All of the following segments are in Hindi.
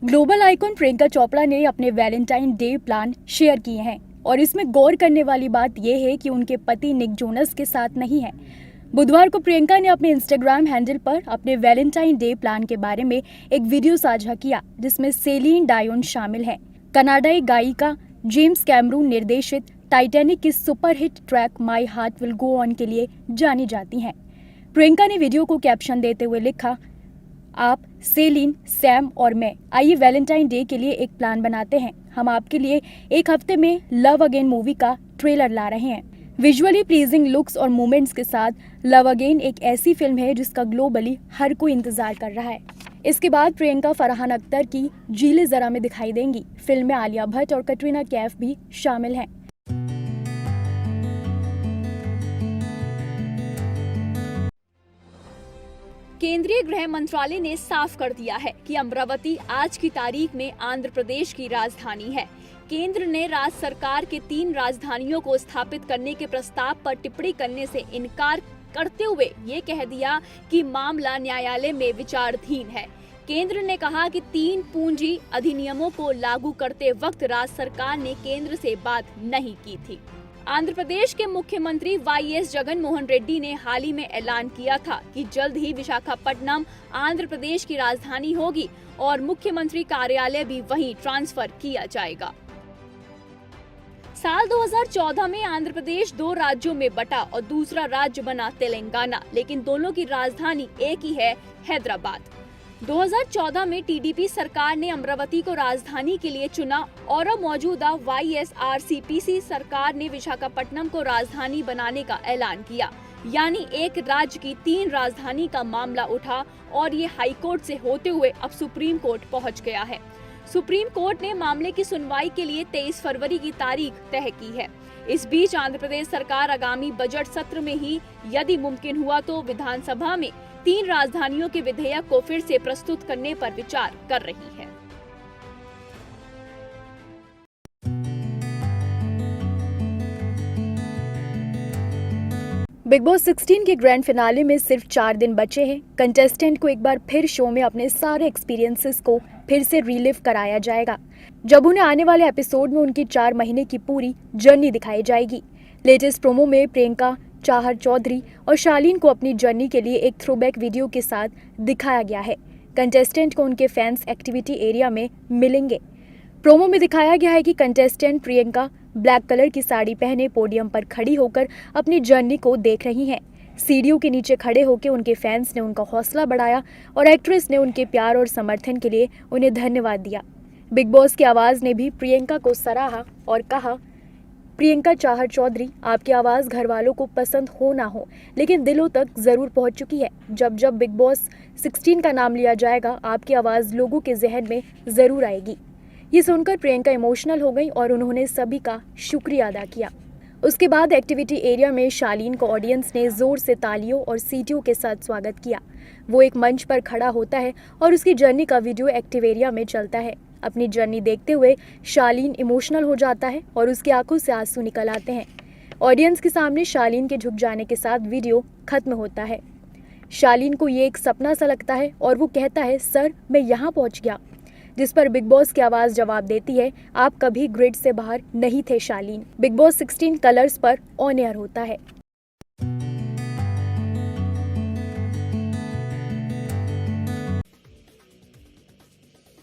ग्लोबल आइकॉन प्रियंका चोपड़ा ने अपने वैलेंटाइन डे प्लान शेयर किए हैं और इसमें गौर करने वाली बात यह है कि उनके पति निक जोनस के साथ नहीं है। बुधवार को प्रियंका ने अपने इंस्टाग्राम हैंडल पर अपने वैलेंटाइन डे प्लान के बारे में एक वीडियो साझा किया जिसमें सेलिन डायोन शामिल है। कनाडाई गायिका जेम्स कैमरून निर्देशित टाइटैनिक की superhit track my heart will go on के लिए जानी जाती हैं। प्रियंका ने वीडियो को कैप्शन देते हुए लिखा, आप, सेलिन, सैम और मैं आइए वैलेंटाइन डे के लिए एक प्लान बनाते हैं। हम आपके लिए एक हफ्ते में लव अगेन मूवी का ट्रेलर ला रहे हैं। विजुअली प्लीजिंग लुक्स और मूवमेंट्स के साथ लव अगेन एक ऐसी फिल्म है जिसका ग्लोबली हर कोई इंतजार कर रहा है। इसके बाद प्रियंका फरहान अख्तर की जीले जरा में दिखाई देंगी। फिल्म में आलिया भट्ट और कटरीना कैफ भी शामिल हैं। केंद्रीय गृह मंत्रालय ने साफ कर दिया है कि अमरावती आज की तारीख में आंध्र प्रदेश की राजधानी है। केंद्र ने राज्य सरकार के 3 राजधानियों को स्थापित करने के प्रस्ताव पर टिप्पणी करने से इनकार करते हुए ये कह दिया कि मामला न्यायालय में विचाराधीन है। केंद्र ने कहा कि 3 पूंजी अधिनियमों को लागू करते वक्त राज्य सरकार ने केंद्र से बात नहीं की थी। आंध्र प्रदेश के मुख्यमंत्री वाईएस जगन मोहन रेड्डी ने हाल ही में ऐलान किया था कि जल्द ही विशाखापट्टनम आंध्र प्रदेश की राजधानी होगी और मुख्यमंत्री कार्यालय भी वहीं ट्रांसफर किया जाएगा। साल 2014 में आंध्र प्रदेश 2 राज्यों में बटा और दूसरा राज्य बना तेलंगाना, लेकिन दोनों की राजधानी एक ही है, हैदराबाद। 2014 में टीडीपी सरकार ने अमरावती को राजधानी के लिए चुना और अब मौजूदा वाईएसआरसीपी सरकार ने विशाखापट्टनम को राजधानी बनाने का ऐलान किया। यानी एक राज्य की 3 राजधानी का मामला उठा और ये हाईकोर्ट से होते हुए अब सुप्रीम कोर्ट पहुंच गया है। सुप्रीम कोर्ट ने मामले की सुनवाई के लिए 23 फरवरी की तारीख तय की है। इस बीच आंध्र प्रदेश सरकार आगामी बजट सत्र में ही यदि मुमकिन हुआ तो विधानसभा में 3 राजधानियों के विधेयक को फिर से प्रस्तुत करने पर विचार कर रही है। बिग बॉस 16 के ग्रैंड फिनाले में सिर्फ 4 दिन बचे हैं। कंटेस्टेंट को एक बार फिर शो में अपने सारे एक्सपीरियंसेस को फिर से रिलिव कराया जाएगा, जब उन्हें आने वाले एपिसोड में उनकी 4 महीने की पूरी जर्नी दिखाई जाएगी। लेटेस्ट प्रोमो में प्रियंका, चाहर चौधरी और शालीन को अपनी जर्नी के लिए एक थ्रोबैक वीडियो के साथ दिखाया गया है। कंटेस्टेंट को उनके फैंस एक्टिविटी एरिया में मिलेंगे। प्रोमो में दिखाया गया है कि कंटेस्टेंट प्रियंका ब्लैक कलर की साड़ी पहने पोडियम पर खड़ी होकर अपनी जर्नी को देख रही हैं। सीढ़ियों के नीचे खड़े होकर उनके फैंस ने उनका हौसला बढ़ाया और एक्ट्रेस ने उनके प्यार और समर्थन के लिए उन्हें धन्यवाद दिया। बिग बॉस की आवाज़ ने भी प्रियंका को सराहा और कहा, प्रियंका चाहर चौधरी, आपकी आवाज़ घर वालों को पसंद हो ना हो लेकिन दिलों तक ज़रूर पहुंच चुकी है। जब जब बिग बॉस 16 का नाम लिया जाएगा आपकी आवाज़ लोगों के जहन में ज़रूर आएगी। ये सुनकर प्रियंका इमोशनल हो गई और उन्होंने सभी का शुक्रिया अदा किया। उसके बाद एक्टिविटी एरिया में शालीन को ऑडियंस ने ज़ोर से तालियों और सीटियों के साथ स्वागत किया। वो एक मंच पर खड़ा होता है और उसकी जर्नी का वीडियो एक्टिव एरिया में चलता है। अपनी जर्नी देखते हुए शालीन इमोशनल हो जाता है और उसकी आंखों से आंसू निकल आते हैं। ऑडियंस के सामने शालीन के झुक जाने के साथ वीडियो खत्म होता है। शालीन को ये एक सपना सा लगता है और वो कहता है, सर मैं यहाँ पहुँच गया। जिस पर बिग बॉस की आवाज़ जवाब देती है, आप कभी ग्रिड से बाहर नहीं थे शालीन। बिग बॉस 16 कलर्स पर ऑन एयर होता है।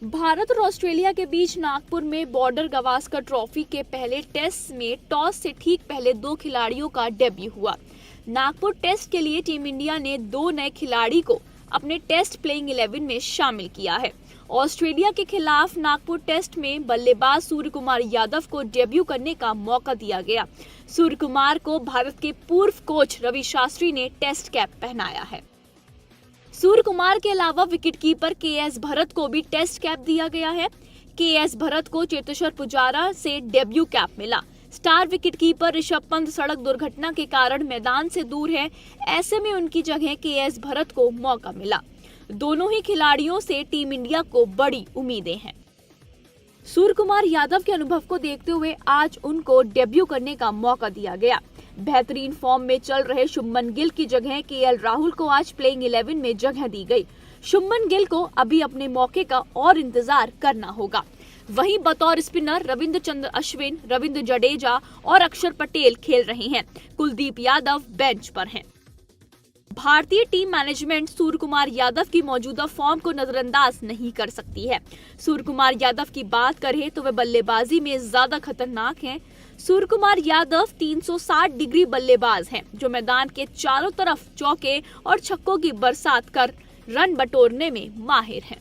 भारत और ऑस्ट्रेलिया के बीच नागपुर में बॉर्डर गावस्कर ट्रॉफी के पहले टेस्ट में टॉस से ठीक पहले 2 खिलाड़ियों का डेब्यू हुआ। नागपुर टेस्ट के लिए टीम इंडिया ने 2 नए खिलाड़ी को अपने टेस्ट प्लेइंग 11 में शामिल किया है। ऑस्ट्रेलिया के खिलाफ नागपुर टेस्ट में बल्लेबाज सूर्य कुमार यादव को डेब्यू करने का मौका दिया गया। सूर्य कुमार को भारत के पूर्व कोच रवि शास्त्री ने टेस्ट कैप पहनाया है। सूर्य कुमार के अलावा विकेटकीपर केएस भरत को भी टेस्ट कैप दिया गया है। केएस भरत को चेतेश्वर पुजारा से डेब्यू कैप मिला। स्टार विकेटकीपर ऋषभ पंत सड़क दुर्घटना के कारण मैदान से दूर है, ऐसे में उनकी जगह केएस भरत को मौका मिला। दोनों ही खिलाड़ियों से टीम इंडिया को बड़ी उम्मीदें हैं। सूर्य कुमार यादव के अनुभव को देखते हुए आज उनको डेब्यू करने का मौका दिया गया। बेहतरीन फॉर्म में चल रहे शुभमन गिल की जगह केएल राहुल को आज प्लेइंग 11 में जगह दी गई। शुभमन गिल को अभी अपने मौके का और इंतजार करना होगा। वहीं बतौर स्पिनर रविंद्र अश्विन, रविंद्र जडेजा और अक्षर पटेल खेल रहे हैं। कुलदीप यादव बेंच पर हैं। भारतीय टीम मैनेजमेंट सूर्य कुमार यादव की मौजूदा फॉर्म को नजरअंदाज नहीं कर सकती है। सूर्य कुमार यादव की बात करें तो वे बल्लेबाजी में ज्यादा खतरनाक हैं। सूर्य कुमार यादव 360 डिग्री बल्लेबाज हैं, जो मैदान के चारों तरफ चौके और छक्कों की बरसात कर रन बटोरने में माहिर हैं।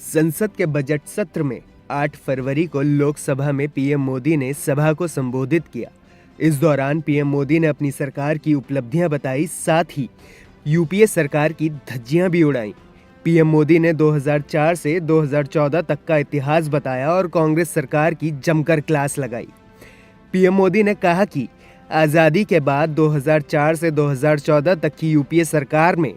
संसद के बजट सत्र में 8 फरवरी को लोकसभा में पीएम मोदी ने सभा को संबोधित किया। इस दौरान पीएम मोदी ने अपनी सरकार की उपलब्धियां बताई, साथ ही यूपीए सरकार की धज्जियां भी उड़ाईं। पीएम मोदी ने 2004 से 2014 तक का इतिहास बताया और कांग्रेस सरकार की जमकर क्लास लगाई। पीएम मोदी ने कहा कि आज़ादी के बाद 2004 से 2014 तक की यूपीए सरकार में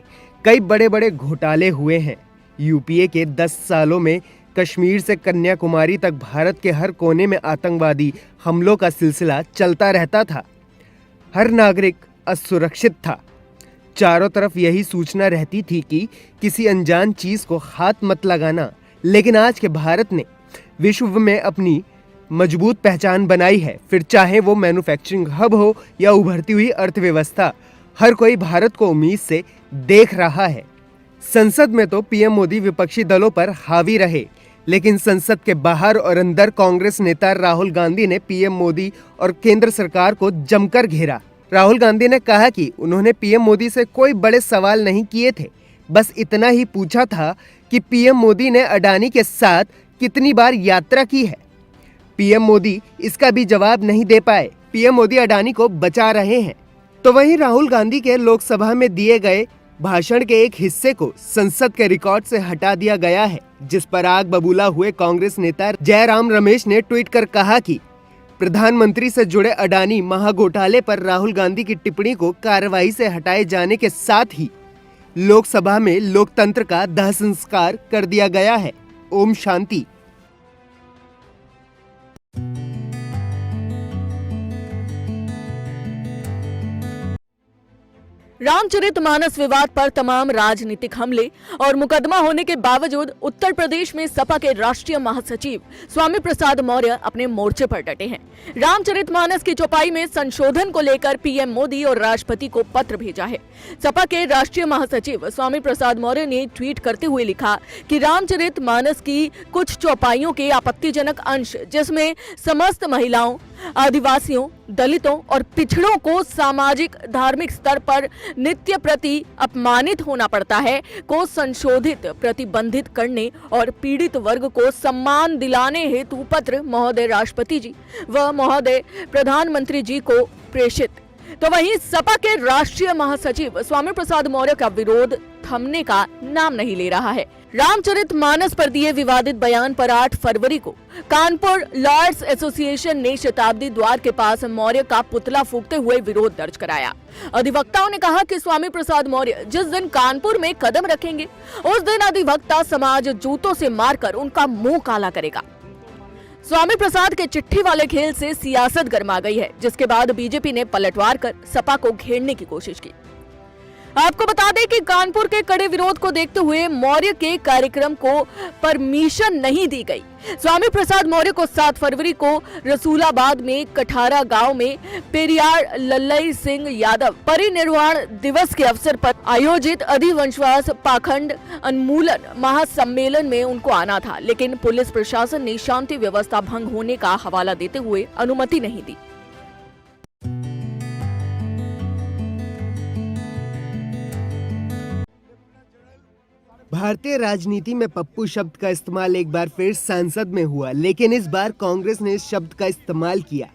कई बड़े बड़े घोटाले हुए हैं। यूपीए के 10 सालों में कश्मीर से कन्याकुमारी तक भारत के हर कोने में आतंकवादी हमलों का सिलसिला चलता रहता था। हर नागरिक असुरक्षित था। चारों तरफ यही सूचना रहती थी कि किसी अनजान चीज को हाथ मत लगाना। लेकिन आज के भारत ने विश्व में अपनी मजबूत पहचान बनाई है। फिर चाहे वो मैन्युफैक्चरिंग हब हो या उभरती हुई अर्थव्यवस्था, हर कोई भारत को उम्मीद से देख रहा है। संसद में तो पीएम मोदी विपक्षी दलों पर हावी रहे, लेकिन संसद के बाहर और अंदर कांग्रेस नेता राहुल गांधी ने पीएम मोदी और केंद्र सरकार को जमकर घेरा। राहुल गांधी ने कहा कि उन्होंने पीएम मोदी से कोई बड़े सवाल नहीं किए थे, बस इतना ही पूछा था कि पीएम मोदी ने अडानी के साथ कितनी बार यात्रा की है। पीएम मोदी इसका भी जवाब नहीं दे पाए। पीएम मोदी अडानी को बचा रहे हैं। तो वहीं राहुल गांधी के लोकसभा में दिए गए भाषण के एक हिस्से को संसद के रिकॉर्ड से हटा दिया गया है, जिस पर आग बबूला हुए कांग्रेस नेता जयराम रमेश ने ट्वीट कर कहा कि प्रधानमंत्री से जुड़े अडानी महाघोटाले पर राहुल गांधी की टिप्पणी को कार्रवाई से हटाए जाने के साथ ही लोकसभा में लोकतंत्र का दाह संस्कार कर दिया गया है। ओम शांति। रामचरितमानस विवाद पर तमाम राजनीतिक हमले और मुकदमा होने के बावजूद उत्तर प्रदेश में सपा के राष्ट्रीय महासचिव स्वामी प्रसाद मौर्य अपने मोर्चे पर डटे हैं। रामचरितमानस की चौपाई में संशोधन को लेकर पीएम मोदी और राष्ट्रपति को पत्र भेजा है। सपा के राष्ट्रीय महासचिव स्वामी प्रसाद मौर्य ने ट्वीट करते हुए लिखा कि रामचरितमानस की कुछ चौपाइयों के आपत्तिजनक अंश, जिसमें समस्त महिलाओं, आदिवासियों, दलितों और पिछड़ों को सामाजिक धार्मिक स्तर पर नित्य प्रति अपमानित होना पड़ता है, को संशोधित प्रतिबंधित करने और पीड़ित वर्ग को सम्मान दिलाने हेतु पत्र महोदय राष्ट्रपति जी व महोदय प्रधानमंत्री जी को प्रेषित। तो वहीं सपा के राष्ट्रीय महासचिव स्वामी प्रसाद मौर्य का विरोध थमने का नाम नहीं ले रहा है। रामचरितमानस पर दिए विवादित बयान पर 8 फरवरी को कानपुर लॉयर्स एसोसिएशन ने शताब्दी द्वार के पास मौर्य का पुतला फूंकते हुए विरोध दर्ज कराया। अधिवक्ताओं ने कहा कि स्वामी प्रसाद मौर्य जिस दिन कानपुर में कदम रखेंगे, उस दिन अधिवक्ता समाज जूतों से मारकर उनका मुंह काला करेगा। स्वामी प्रसाद के चिट्ठी वाले खेल से सियासत गर्मा गई है, जिसके बाद बीजेपी ने पलटवार कर सपा को घेरने की कोशिश की। आपको बता दें कि कानपुर के कड़े विरोध को देखते हुए मौर्य के कार्यक्रम को परमिशन नहीं दी गई। स्वामी प्रसाद मौर्य को 7 फरवरी को रसूलाबाद में कठारा गांव में पेरियार लल्लई सिंह यादव परिनिर्वाण दिवस के अवसर पर आयोजित अधिवंशवास पाखंड उन्मूलन महासम्मेलन में उनको आना था, लेकिन पुलिस प्रशासन ने शांति व्यवस्था भंग होने का हवाला देते हुए अनुमति नहीं दी। भारतीय राजनीति में पप्पू शब्द का इस्तेमाल एक बार फिर संसद में हुआ, लेकिन इस बार कांग्रेस ने इस शब्द का इस्तेमाल किया।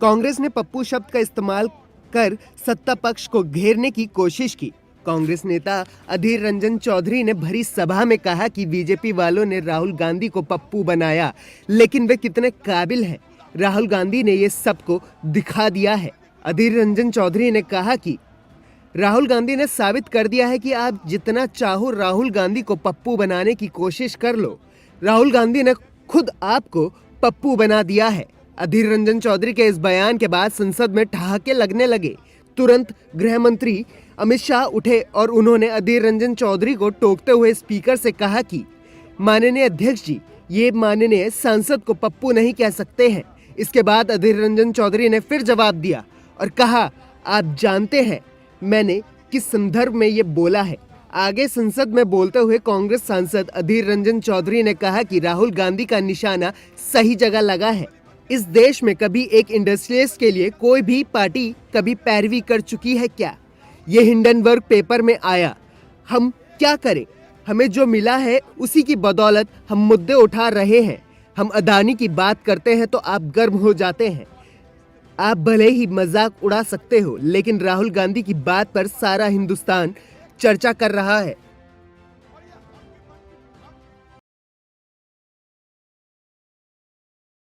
कांग्रेस ने पप्पू शब्द का इस्तेमाल कर सत्ता पक्ष को घेरने की कोशिश की। कांग्रेस नेता अधीर रंजन चौधरी ने भरी सभा में कहा कि बीजेपी वालों ने राहुल गांधी को पप्पू बनाया, लेकिन वे कितने काबिल हैं, राहुल गांधी ने ये सबको दिखा दिया है। अधीर रंजन चौधरी ने कहा कि राहुल गांधी ने साबित कर दिया है कि आप जितना चाहो राहुल गांधी को पप्पू बनाने की कोशिश कर लो। राहुल गांधी ने खुद आपको पप्पू बना दिया है। अधीर रंजन चौधरी के इस बयान के बाद संसद में ठहाके लगने लगे। तुरंत गृह मंत्री अमित शाह उठे और उन्होंने अधीर रंजन चौधरी को टोकते हुए स्पीकर से कहा कि माननीय अध्यक्ष जी, ये माननीय सांसद को पप्पू नहीं कह सकते हैं। इसके बाद अधीर रंजन चौधरी ने फिर जवाब दिया और कहा, आप जानते हैं मैंने किस संदर्भ में ये बोला है। आगे संसद में बोलते हुए कांग्रेस सांसद अधीर रंजन चौधरी ने कहा कि राहुल गांधी का निशाना सही जगह लगा है। इस देश में कभी एक इंडस्ट्रियलिस्ट के लिए कोई भी पार्टी कभी पैरवी कर चुकी है क्या? ये हिंडनबर्ग पेपर में आया। हम क्या करें? हमें जो मिला है उसी की बदौलत हम मुद्दे उठा रहे हैं। हम अदानी की बात करते हैं तो आप गर्म हो जाते हैं। आप भले ही मजाक उड़ा सकते हो, लेकिन राहुल गांधी की बात पर सारा हिंदुस्तान चर्चा कर रहा है।